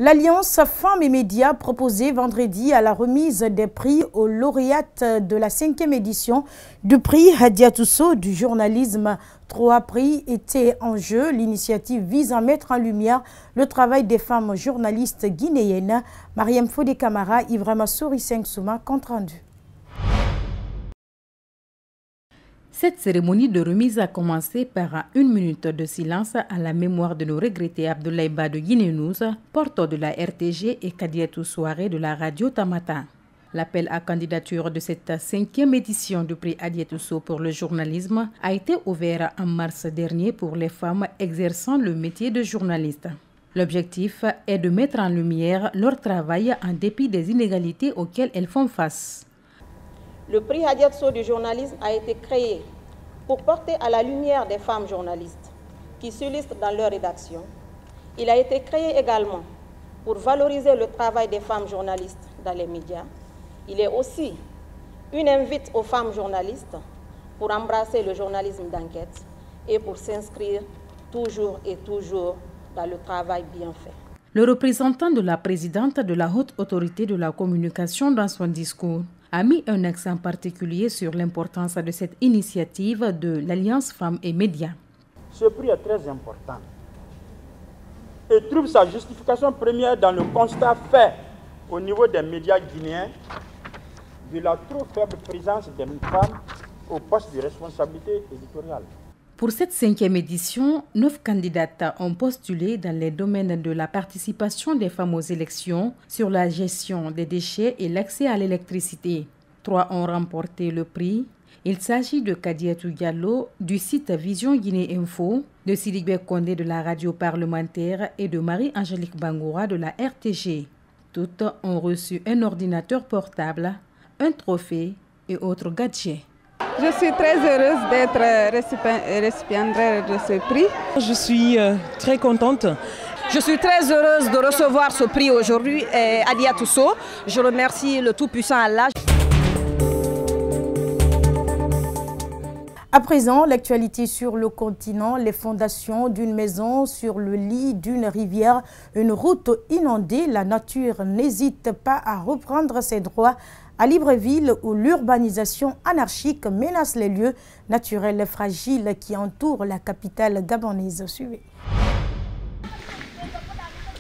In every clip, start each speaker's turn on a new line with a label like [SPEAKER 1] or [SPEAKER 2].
[SPEAKER 1] L'Alliance Femmes et Médias proposait vendredi à la remise des prix aux lauréates de la 5e édition du prix Hadiatou Sow du journalisme. 3 prix étaient en jeu. L'initiative vise à mettre en lumière le travail des femmes journalistes guinéennes. Mariam Fodé Camara, Ibrahima Souri Souma, compte rendu.
[SPEAKER 2] Cette cérémonie de remise a commencé par 1 minute de silence à la mémoire de nos regrettés Abdoulaye Ba de Guinée News, porteur de la RTG, et Kadiatou Souaré de la radio Tamata. L'appel à candidature de cette 5e édition du prix Hadiatou Sow pour le journalisme a été ouvert en mars dernier pour les femmes exerçant le métier de journaliste. L'objectif est de mettre en lumière leur travail en dépit des inégalités auxquelles elles font face.
[SPEAKER 3] Le prix Hadiatou Sow du journalisme a été créé pour porter à la lumière des femmes journalistes qui s'illustrent dans leur rédaction. Il a été créé également pour valoriser le travail des femmes journalistes dans les médias. Il est aussi une invite aux femmes journalistes pour embrasser le journalisme d'enquête et pour s'inscrire toujours et toujours dans le travail bien fait.
[SPEAKER 2] Le représentant de la présidente de la Haute Autorité de la Communication dans son discours a mis un accent particulier sur l'importance de cette initiative de l'Alliance Femmes et Médias.
[SPEAKER 4] Ce prix est très important et trouve sa justification première dans le constat fait au niveau des médias guinéens de la trop faible présence des femmes au poste de responsabilité éditoriale.
[SPEAKER 2] Pour cette 5e édition, 9 candidates ont postulé dans les domaines de la participation des femmes aux élections, sur la gestion des déchets et l'accès à l'électricité. 3 ont remporté le prix. Il s'agit de Kadiatou Diallo du site Vision Guinée Info, de Sidibé Kondé de la radio parlementaire et de Marie-Angélique Bangoura de la RTG. Toutes ont reçu un ordinateur portable, un trophée et autres gadgets.
[SPEAKER 5] Je suis très heureuse d'être récipiendaire de ce prix.
[SPEAKER 6] Je suis très contente.
[SPEAKER 7] Je suis très heureuse de recevoir ce prix aujourd'hui, Hadiatou Sow. Je remercie le Tout-Puissant Allah.
[SPEAKER 1] À présent, l'actualité sur le continent, les fondations d'une maison sur le lit d'une rivière, une route inondée, la nature n'hésite pas à reprendre ses droits à Libreville où l'urbanisation anarchique menace les lieux naturels fragiles qui entourent la capitale gabonaise. Suivez.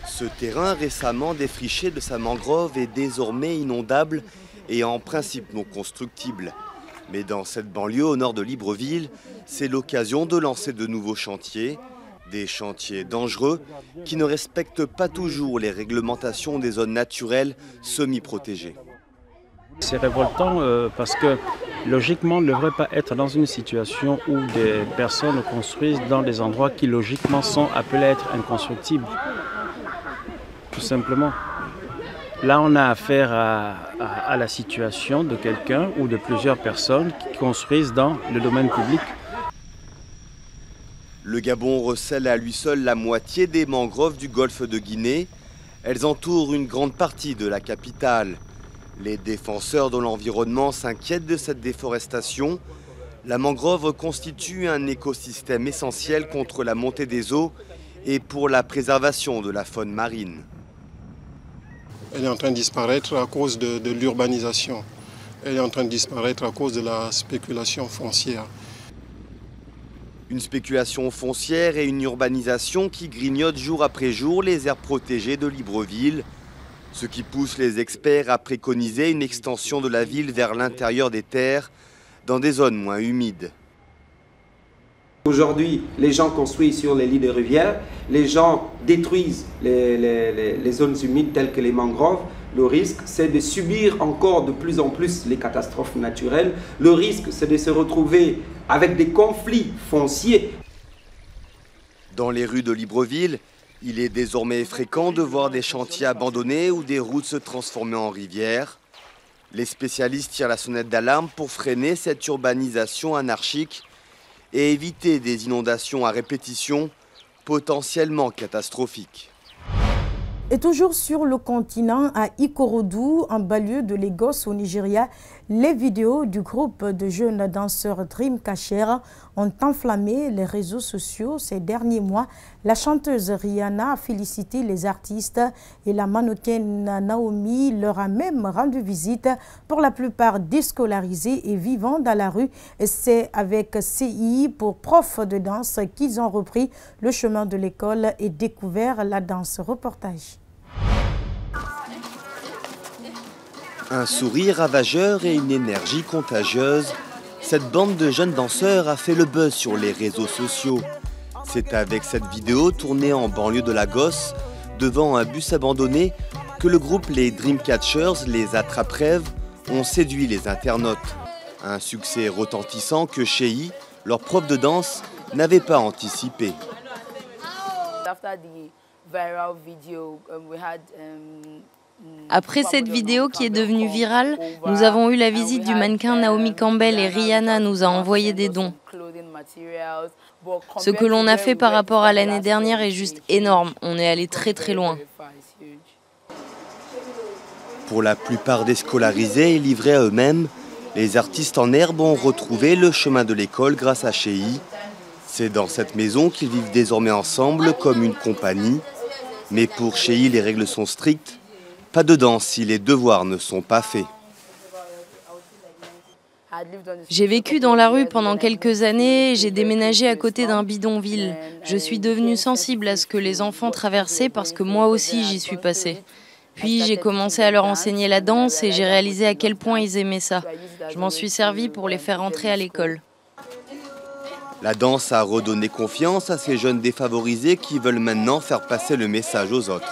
[SPEAKER 8] Ce terrain récemment défriché de sa mangrove est désormais inondable et en principe non constructible. Mais dans cette banlieue au nord de Libreville, c'est l'occasion de lancer de nouveaux chantiers, des chantiers dangereux qui ne respectent pas toujours les réglementations des zones naturelles semi-protégées.
[SPEAKER 9] C'est révoltant parce que logiquement on ne devrait pas être dans une situation où des personnes construisent dans des endroits qui logiquement sont appelés à être inconstructibles. Tout simplement. Là on a affaire à la situation de quelqu'un ou de plusieurs personnes qui construisent dans le domaine public.
[SPEAKER 8] Le Gabon recèle à lui seul la moitié des mangroves du golfe de Guinée. Elles entourent une grande partie de la capitale. Les défenseurs de l'environnement s'inquiètent de cette déforestation. La mangrove constitue un écosystème essentiel contre la montée des eaux et pour la préservation de la faune marine.
[SPEAKER 10] Elle est en train de disparaître à cause de l'urbanisation. Elle est en train de disparaître à cause de la spéculation foncière.
[SPEAKER 8] Une spéculation foncière et une urbanisation qui grignotent jour après jour les aires protégées de Libreville. Ce qui pousse les experts à préconiser une extension de la ville vers l'intérieur des terres, dans des zones moins humides.
[SPEAKER 11] Aujourd'hui, les gens construisent sur les lits de rivières, les gens détruisent les zones humides telles que les mangroves. Le risque, c'est de subir encore de plus en plus les catastrophes naturelles. Le risque, c'est de se retrouver avec des conflits fonciers.
[SPEAKER 8] Dans les rues de Libreville, il est désormais fréquent de voir des chantiers abandonnés ou des routes se transformer en rivières. Les spécialistes tirent la sonnette d'alarme pour freiner cette urbanisation anarchique et éviter des inondations à répétition potentiellement catastrophiques.
[SPEAKER 1] Et toujours sur le continent, à Ikorodu, en banlieue de Lagos au Nigeria, Les vidéos du groupe de jeunes danseurs Dreamcatcher ont enflammé les réseaux sociaux ces derniers mois. La chanteuse Rihanna a félicité les artistes et la mannequin Naomi leur a même rendu visite, pour la plupart déscolarisés et vivant dans la rue. C'est avec CI pour prof de danse qu'ils ont repris le chemin de l'école et découvert la danse. Reportage.
[SPEAKER 8] Un sourire ravageur et une énergie contagieuse, cette bande de jeunes danseurs a fait le buzz sur les réseaux sociaux. C'est avec cette vidéo tournée en banlieue de Lagos, devant un bus abandonné, que le groupe les Dreamcatchers, les attrape-rêves, ont séduit les internautes. Un succès retentissant que Shei, leur prof de danse, n'avait pas anticipé.
[SPEAKER 12] Après cette vidéo qui est devenue virale, nous avons eu la visite du mannequin Naomi Campbell et Rihanna nous a envoyé des dons. Ce que l'on a fait par rapport à l'année dernière est juste énorme. On est allé très très loin.
[SPEAKER 8] Pour la plupart déscolarisés et livrés à eux-mêmes, les artistes en herbe ont retrouvé le chemin de l'école grâce à Shei. C'est dans cette maison qu'ils vivent désormais ensemble comme une compagnie. Mais pour Shei, les règles sont strictes. Pas de danse si les devoirs ne sont pas faits.
[SPEAKER 12] J'ai vécu dans la rue pendant quelques années, j'ai déménagé à côté d'un bidonville. Je suis devenue sensible à ce que les enfants traversaient parce que moi aussi j'y suis passée. Puis j'ai commencé à leur enseigner la danse et j'ai réalisé à quel point ils aimaient ça. Je m'en suis servie pour les faire entrer à l'école.
[SPEAKER 8] La danse a redonné confiance à ces jeunes défavorisés qui veulent maintenant faire passer le message aux autres.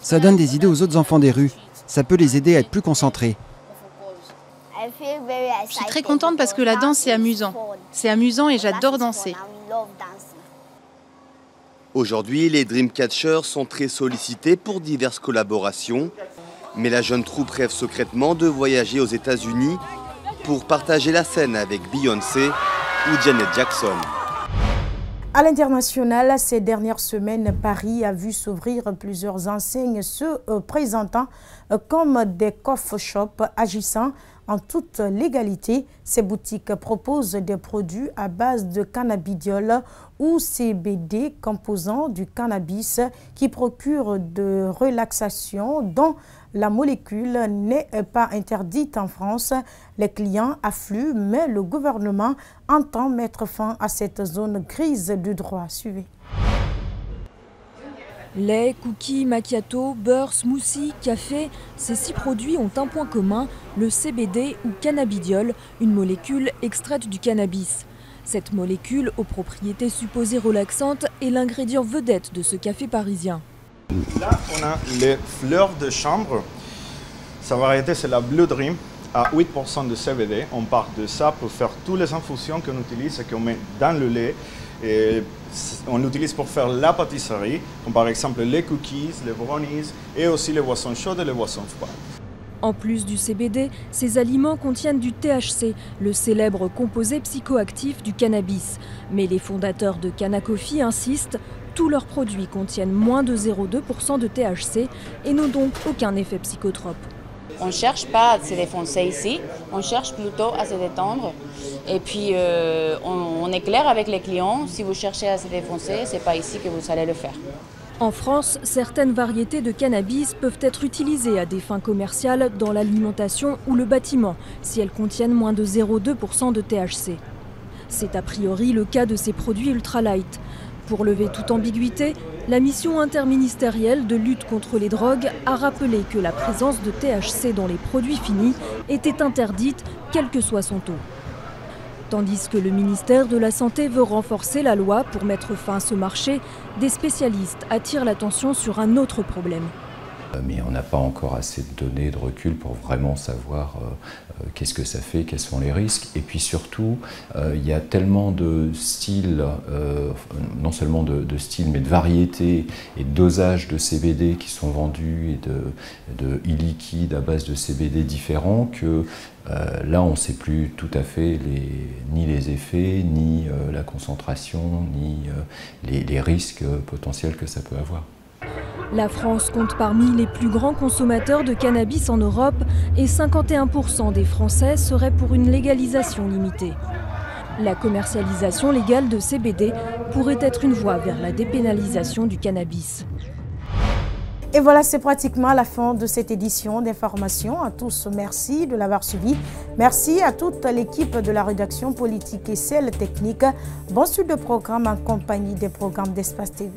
[SPEAKER 13] Ça donne des idées aux autres enfants des rues. Ça peut les aider à être plus concentrés.
[SPEAKER 14] Je suis très contente parce que la danse, c'est amusant. C'est amusant et j'adore danser.
[SPEAKER 8] Aujourd'hui, les Dreamcatchers sont très sollicités pour diverses collaborations. Mais la jeune troupe rêve secrètement de voyager aux États-Unis pour partager la scène avec Beyoncé ou Janet Jackson.
[SPEAKER 1] À l'international, ces dernières semaines, Paris a vu s'ouvrir plusieurs enseignes se présentant comme des coffee shops agissant en toute légalité. Ces boutiques proposent des produits à base de cannabidiol ou CBD, composant du cannabis qui procure de relaxation dont la molécule n'est pas interdite en France. Les clients affluent, mais le gouvernement entend mettre fin à cette zone grise du droit. Suivez.
[SPEAKER 15] Lait, cookies, macchiato, beurre, smoothie, café, ces 6 produits ont un point commun, le CBD ou cannabidiol, une molécule extraite du cannabis. Cette molécule, aux propriétés supposées relaxantes, est l'ingrédient vedette de ce café parisien.
[SPEAKER 16] Là, on a les fleurs de chambre. Sa variété, c'est la Blue Dream, à 8% de CBD. On part de ça pour faire toutes les infusions qu'on utilise et qu'on met dans le lait. Et on l'utilise pour faire la pâtisserie, comme par exemple les cookies, les brownies et aussi les boissons chaudes et les boissons froides.
[SPEAKER 15] En plus du CBD, ces aliments contiennent du THC, le célèbre composé psychoactif du cannabis. Mais les fondateurs de Canna Coffee insistent, tous leurs produits contiennent moins de 0,2% de THC et n'ont donc aucun effet psychotrope.
[SPEAKER 17] On ne cherche pas à se défoncer ici, on cherche plutôt à se détendre. Et puis on est clair avec les clients, si vous cherchez à se défoncer, ce n'est pas ici que vous allez le faire.
[SPEAKER 15] En France, certaines variétés de cannabis peuvent être utilisées à des fins commerciales dans l'alimentation ou le bâtiment, si elles contiennent moins de 0,2% de THC. C'est a priori le cas de ces produits ultralight. Pour lever toute ambiguïté, la mission interministérielle de lutte contre les drogues a rappelé que la présence de THC dans les produits finis était interdite, quel que soit son taux. Tandis que le ministère de la Santé veut renforcer la loi pour mettre fin à ce marché, des spécialistes attirent l'attention sur un autre problème.
[SPEAKER 18] Mais on n'a pas encore assez de données, de recul pour vraiment savoir qu'est-ce que ça fait, quels sont les risques. Et puis surtout, il y a tellement de styles, non seulement de styles, mais de variétés et de dosages de CBD qui sont vendus et de e-liquide à base de CBD différents que là, on ne sait plus tout à fait ni les effets, ni la concentration, ni les risques potentiels que ça peut avoir.
[SPEAKER 15] La France compte parmi les plus grands consommateurs de cannabis en Europe. et 51% des Français seraient pour une légalisation limitée. La commercialisation légale de CBD pourrait être une voie vers la dépénalisation du cannabis.
[SPEAKER 1] Et voilà, c'est pratiquement la fin de cette édition d'information. À tous, merci de l'avoir suivi. Merci à toute l'équipe de la rédaction politique et celle technique. Bon suite de programme en compagnie des programmes d'Espace TV.